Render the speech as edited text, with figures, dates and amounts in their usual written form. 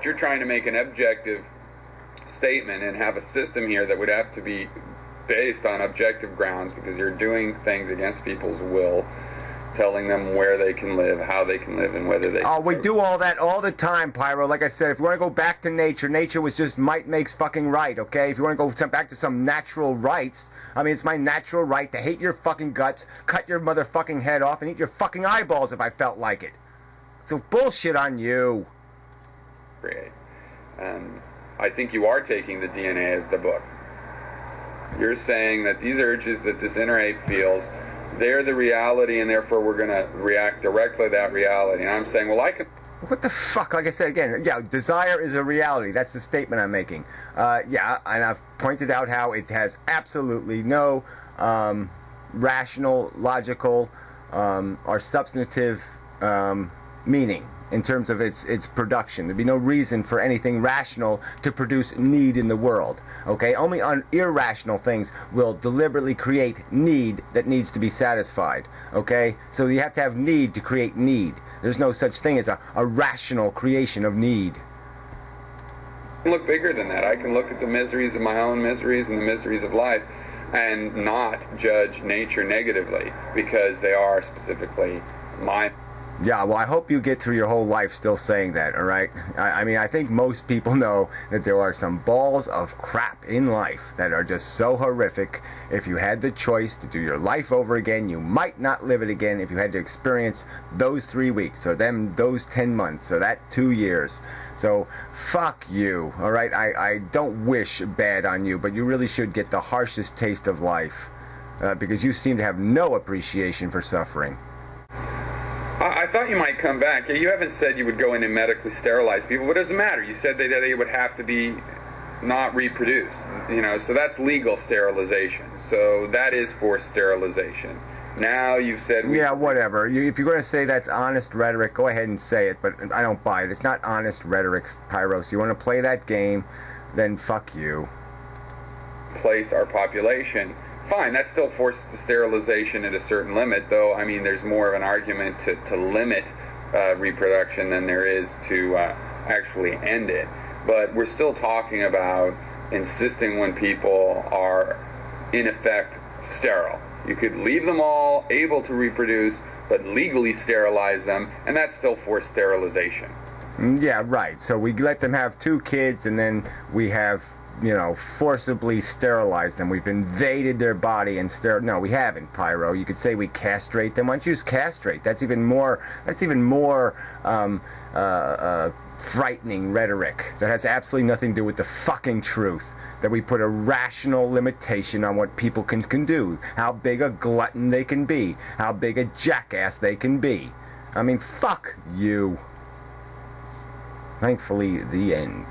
you're trying to make an objective statement and have a system here that would have to be based on objective grounds, because you're doing things against people's will, telling them where they can live, how they can live, and whether they we do all that all the time, Pyro. Like I said, if you want to go back to nature, nature was just might makes fucking right, okay? If you want to go back to some natural rights, I mean, it's my natural right to hate your fucking guts, cut your motherfucking head off, and eat your fucking eyeballs if I felt like it. So bullshit on you. Great. I think you are taking the DNA as the book. You're saying that these urges that this inner ape feels, they're the reality, and therefore we're going to react directly to that reality. And I'm saying, well, I can... What the fuck? Like I said again, yeah, desire is a reality. That's the statement I'm making. Yeah, and I've pointed out how it has absolutely no rational, logical, or substantive meaning in terms of its production. There'd be no reason for anything rational to produce need in the world. Okay, only irrational things will deliberately create need that needs to be satisfied. Okay, so you have to have need to create need. There's no such thing as a rational creation of need. I can look bigger than that. I can look at the miseries of my own miseries and the miseries of life and not judge nature negatively, because they are specifically my... Yeah, well, I hope you get through your whole life still saying that, all right? I mean, I think most people know that there are some balls of crap in life that are just so horrific. If you had the choice to do your life over again, you might not live it again if you had to experience those 3 weeks or those 10 months or that 2 years. So, fuck you, all right? I don't wish bad on you, but you really should get the harshest taste of life because you seem to have no appreciation for suffering. I thought you might come back. You haven't said you would go in and medically sterilize people, but it doesn't matter. You said that they would have to be not reproduce, you know, so that's legal sterilization. So that is forced sterilization. Now you've said... Yeah, whatever. If you're going to say that's honest rhetoric, go ahead and say it, but I don't buy it. It's not honest rhetoric, Pyros. You want to play that game, then fuck you. Place our population... Fine, that's still forced sterilization at a certain limit, though. I mean, there's more of an argument to limit reproduction than there is to actually end it. But we're still talking about insisting when people are, in effect, sterile. You could leave them all able to reproduce, but legally sterilize them, and that's still forced sterilization. Yeah, right. So we let them have 2 kids, and then we have... you know, forcibly sterilize them. We've invaded their body and no, we haven't, Pyro. You could say we castrate them. Why don't you use castrate? That's even more frightening rhetoric. That has absolutely nothing to do with the fucking truth. That we put a rational limitation on what people can do. How big a glutton they can be. How big a jackass they can be. I mean, fuck you. Thankfully, the end.